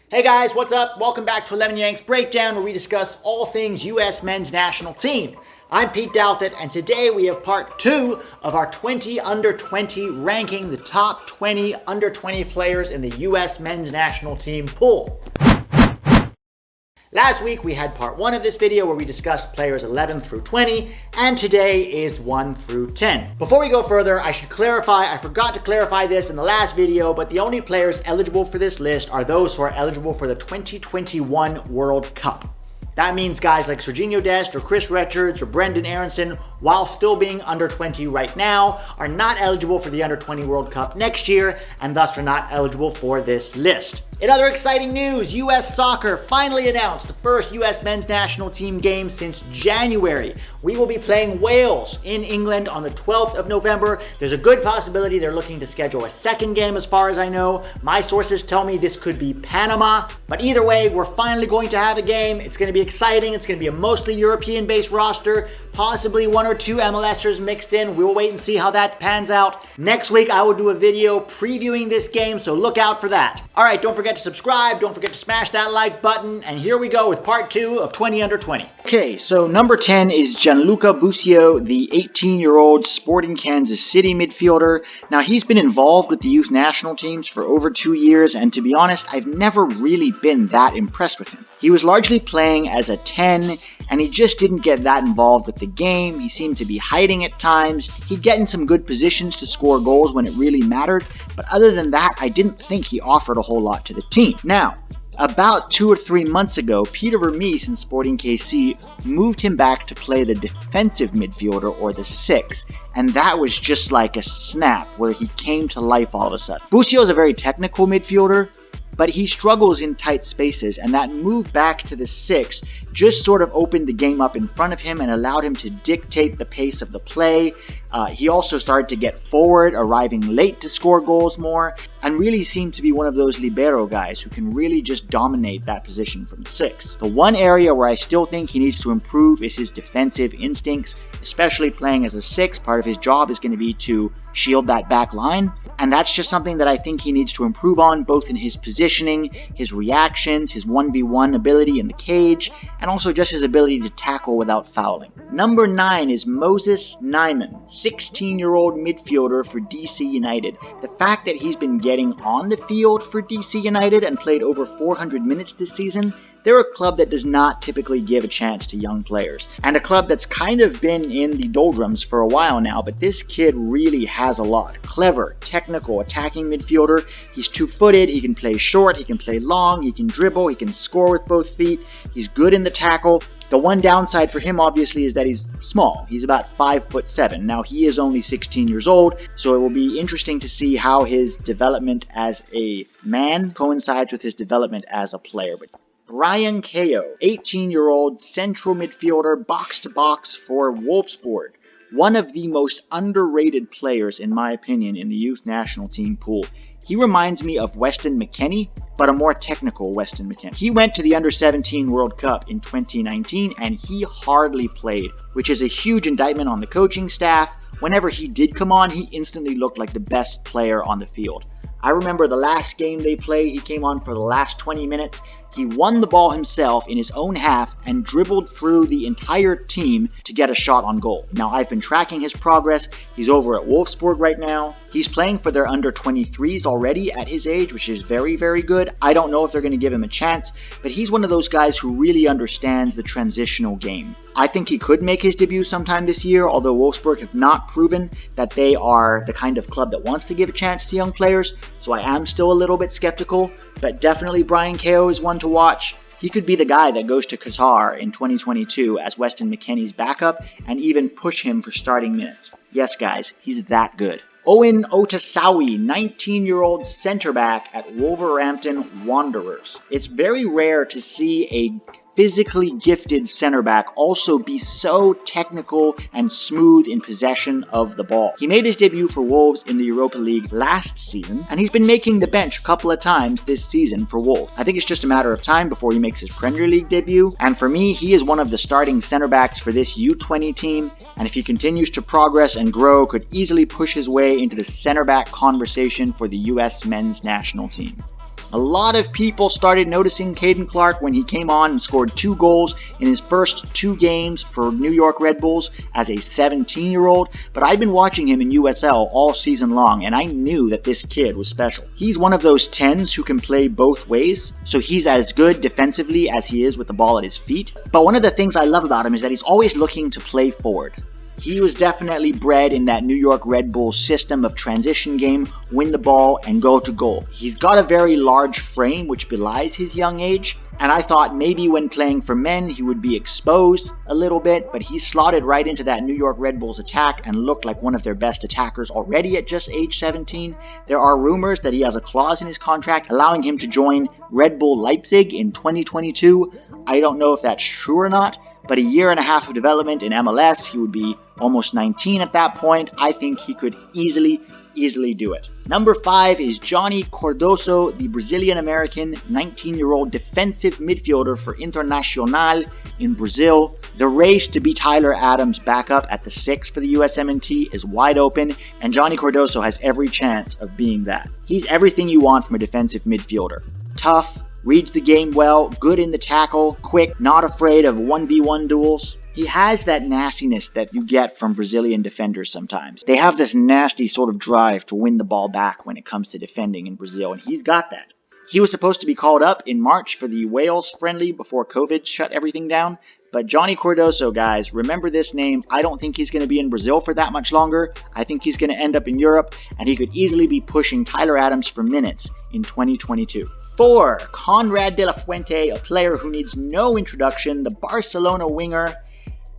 Hey guys, what's up? Welcome back to 11 Yanks Breakdown, where we discuss all things U.S. men's national team. I'm Pete Douthit, and today we have part 2 of our 20 under 20 ranking the top 20 under 20 players in the U.S. men's national team pool. Last week we had part 1 of this video where we discussed players 11 through 20, and today is 1 through 10. Before we go further, I should clarify, I forgot to clarify this in the last video, but the only players eligible for this list are those who are eligible for the 2021 World Cup. That means guys like Serginho Dest or Chris Richards or Brendan Aronson, while still being under 20 right now, are not eligible for the under 20 World Cup next year and thus are not eligible for this list. In other exciting news, U.S. Soccer finally announced the first U.S. men's national team game since January. We will be playing Wales in England on the 12th of November. There's a good possibility they're looking to schedule a second game as far as I know. My sources tell me this could be Panama. But either way, we're finally going to have a game. It's going to be exciting. It's going to be a mostly European-based roster, possibly 1 or 2 MLSers mixed in. We will wait and see how that pans out. Next week, I will do a video previewing this game, so look out for that. All right, don't forget to subscribe. Don't forget to smash that like button. And here we go with part 2 of 20 under 20. Okay, so number 10 is Gianluca Busio, the 18-year-old Sporting Kansas City midfielder. Now, he's been involved with the youth national teams for over 2 years, and to be honest, I've never really been that impressed with him. He was largely playing as a 10, and he just didn't get that involved with the game. He seemed to be hiding at times. He'd get in some good positions to score goals when it really mattered, but other than that, I didn't think he offered a whole lot to the team. Now, about 2 or 3 months ago, Peter Vermees in Sporting KC moved him back to play the defensive midfielder, or the 6, and that was just like a snap where he came to life all of a sudden. Busio is a very technical midfielder, but he struggles in tight spaces, and that move back to the 6 just sort of opened the game up in front of him and allowed him to dictate the pace of the play. He also started to get forward, arriving late to score goals more, and really seemed to be one of those libero guys who can really just dominate that position from the 6. The one area where I still think he needs to improve is his defensive instincts, especially playing as a 6. Part of his job is going to be to shield that back line, and that's just something that I think he needs to improve on, both in his positioning, his reactions, his 1v1 ability in the cage, and also just his ability to tackle without fouling. Number 9 is Moses Nyeman, 16-year-old midfielder for DC United. The fact that he's been getting on the field for DC United and played over 400 minutes this season, they're a club that does not typically give a chance to young players, and a club that's kind of been in the doldrums for a while now, but this kid really has a lot. Clever, technical, attacking midfielder. He's 2-footed, he can play short, he can play long, he can dribble, he can score with both feet, he's good in the tackle. The one downside for him, obviously, is that he's small. He's about 5'7". Now, he is only 16 years old, so it will be interesting to see how his development as a man coincides with his development as a player. But Bryang Kayo, 18-year-old central midfielder, box-to-box for Wolfsburg. One of the most underrated players, in my opinion, in the youth national team pool. He reminds me of Weston McKennie, but a more technical Weston McKennie. He went to the Under-17 World Cup in 2019, and he hardly played, which is a huge indictment on the coaching staff. Whenever he did come on, he instantly looked like the best player on the field. I remember the last game they played, he came on for the last 20 minutes. He won the ball himself in his own half and dribbled through the entire team to get a shot on goal. Now, I've been tracking his progress. He's over at Wolfsburg right now. He's playing for their under-23s already at his age, which is very, very good. I don't know if they're going to give him a chance, but he's one of those guys who really understands the transitional game. I think he could make his debut sometime this year, although Wolfsburg have not proven that they are the kind of club that wants to give a chance to young players, so I am still a little bit skeptical, but definitely Bryang Kayo is one to watch. He could be the guy that goes to Qatar in 2022 as Weston McKennie's backup and even push him for starting minutes. Yes, guys, he's that good. Owen Otasowie, 19-year-old center back at Wolverhampton Wanderers. It's very rare to see a physically gifted center back also be so technical and smooth in possession of the ball. He made his debut for Wolves in the Europa League last season, and he's been making the bench a couple of times this season for Wolves. I think it's just a matter of time before he makes his Premier League debut, and for me, he is one of the starting center backs for this U20 team, and if he continues to progress and grow, could easily push his way into the center back conversation for the US men's national team. A lot of people started noticing Caden Clark when he came on and scored 2 goals in his first 2 games for New York Red Bulls as a 17-year-old, but I've been watching him in USL all season long, and I knew that this kid was special. He's one of those 10s who can play both ways, so he's as good defensively as he is with the ball at his feet. But one of the things I love about him is that he's always looking to play forward. He was definitely bred in that New York Red Bulls system of transition game, win the ball, and go to goal. He's got a very large frame, which belies his young age, and I thought maybe when playing for men he would be exposed a little bit, but he slotted right into that New York Red Bulls attack and looked like one of their best attackers already at just age 17. There are rumors that he has a clause in his contract allowing him to join Red Bull Leipzig in 2022. I don't know if that's true or not, but a year and a half of development in MLS, he would be almost 19 at that point. I think he could easily do it. Number 5 is Johnny Cardoso, the Brazilian-American 19-year-old defensive midfielder for Internacional in Brazil. The race to be Tyler Adams' backup at the 6 for the USMNT is wide open, and Johnny Cardoso has every chance of being that. He's everything you want from a defensive midfielder. Tough, reads the game well, good in the tackle, quick, not afraid of 1v1 duels. He has that nastiness that you get from Brazilian defenders sometimes. They have this nasty sort of drive to win the ball back when it comes to defending in Brazil, and he's got that. He was supposed to be called up in March for the Wales friendly before COVID shut everything down. But Johnny Cardoso, guys, remember this name. I don't think he's going to be in Brazil for that much longer. I think he's going to end up in Europe, and he could easily be pushing Tyler Adams for minutes in 2022. 4. Konrad de la Fuente, a player who needs no introduction, the Barcelona winger.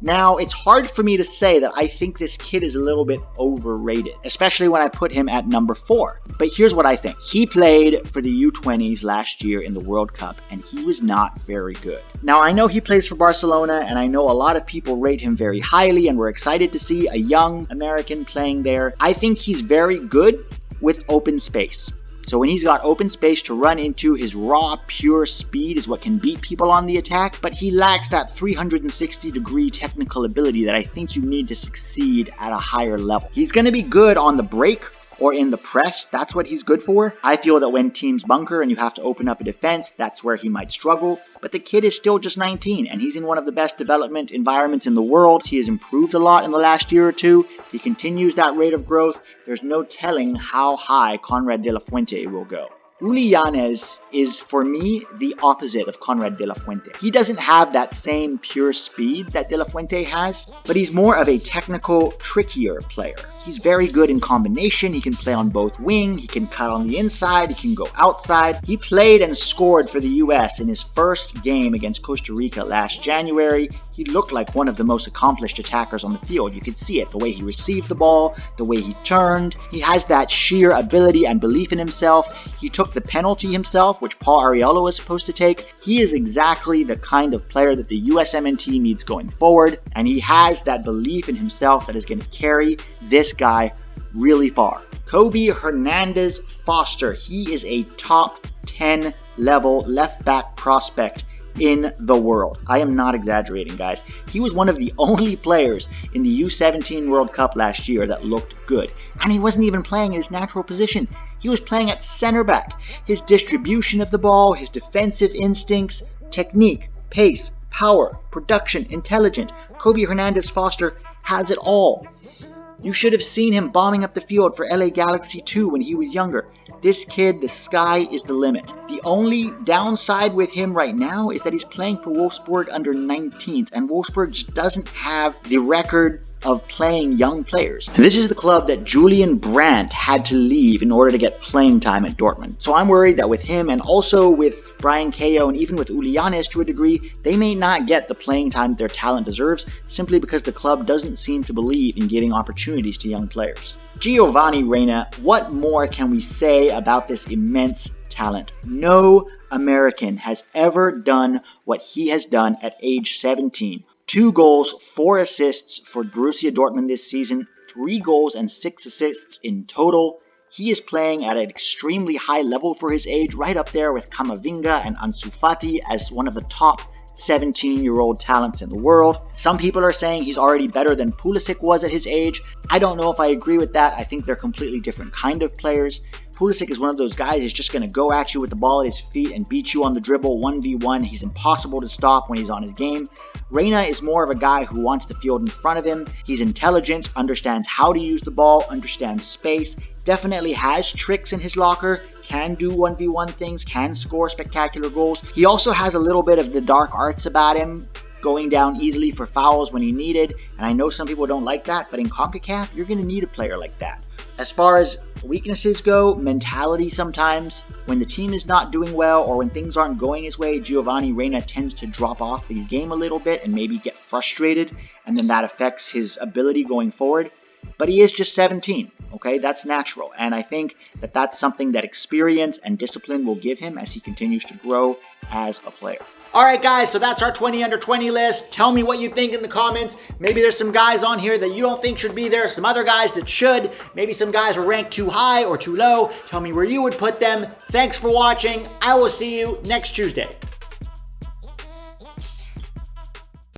Now, it's hard for me to say that I think this kid is a little bit overrated, especially when I put him at number 4. But here's what I think. He played for the U20s last year in the World Cup, and he was not very good. Now, I know he plays for Barcelona, and I know a lot of people rate him very highly, and we're excited to see a young American playing there. I think he's very good with open space. So when he's got open space to run into, his raw, pure speed is what can beat people on the attack, but he lacks that 360-degree technical ability that I think you need to succeed at a higher level. He's going to be good on the break or in the press. That's what he's good for. I feel that when teams bunker and you have to open up a defense, that's where he might struggle. But the kid is still just 19, and he's in one of the best development environments in the world. He has improved a lot in the last year or two. If he continues that rate of growth, there's no telling how high Konrad de la Fuente will go. Ulysses Llanez is, for me, the opposite of Konrad de la Fuente. He doesn't have that same pure speed that de la Fuente has, but he's more of a technical, trickier player. He's very good in combination. He can play on both wing, he can cut on the inside, he can go outside. He played and scored for the US in his first game against Costa Rica last January. He looked like one of the most accomplished attackers on the field. You could see it, the way he received the ball, the way he turned. He has that sheer ability and belief in himself. He took the penalty himself, which Paul Arriola was supposed to take. He is exactly the kind of player that the USMNT needs going forward, and he has that belief in himself that is going to carry this guy really far. Hernandez-Foster, he is a top 10 level left back prospect in the world. I am not exaggerating, guys. He was one of the only players in the U17 World Cup last year that looked good. And he wasn't even playing in his natural position. He was playing at center back. His distribution of the ball, his defensive instincts, technique, pace, power, production, intelligence. Hernandez-Foster has it all. You should have seen him bombing up the field for LA Galaxy 2 when he was younger. This kid, the sky is the limit. The only downside with him right now is that he's playing for Wolfsburg under 19s, and Wolfsburg just doesn't have the record of playing young players. And this is the club that Julian Brandt had to leave in order to get playing time at Dortmund. So I'm worried that with him, and also with Bryang Kayo, and even with Ulysses Llanez to a degree, they may not get the playing time their talent deserves, simply because the club doesn't seem to believe in giving opportunities to young players. Giovanni Reyna, what more can we say about this immense talent? No American has ever done what he has done at age 17. 2 goals, 4 assists for Borussia Dortmund this season, 3 goals and 6 assists in total. He is playing at an extremely high level for his age, right up there with Camavinga and Ansu Fati as one of the top 17-year-old talents in the world. Some people are saying he's already better than Pulisic was at his age. I don't know if I agree with that. I think they're completely different kind of players. Pulisic is one of those guys who's just going to go at you with the ball at his feet and beat you on the dribble 1v1. He's impossible to stop when he's on his game. Reyna is more of a guy who wants the field in front of him. He's intelligent, understands how to use the ball, understands space, definitely has tricks in his locker, can do 1v1 things, can score spectacular goals. He also has a little bit of the dark arts about him, going down easily for fouls when he needed, and I know some people don't like that, but in CONCACAF, you're going to need a player like that. As far as weaknesses go, mentality sometimes. When the team is not doing well or when things aren't going his way, Giovanni Reyna tends to drop off the game a little bit and maybe get frustrated, and then that affects his ability going forward. But he is just 17, okay? That's natural, and I think that that's something that experience and discipline will give him as he continues to grow as a player. Alright guys, so that's our 20 under 20 list. Tell me what you think in the comments. Maybe there's some guys on here that you don't think should be there, some other guys that should. Maybe some guys are ranked too high or too low. Tell me where you would put them. Thanks for watching. I will see you next Tuesday.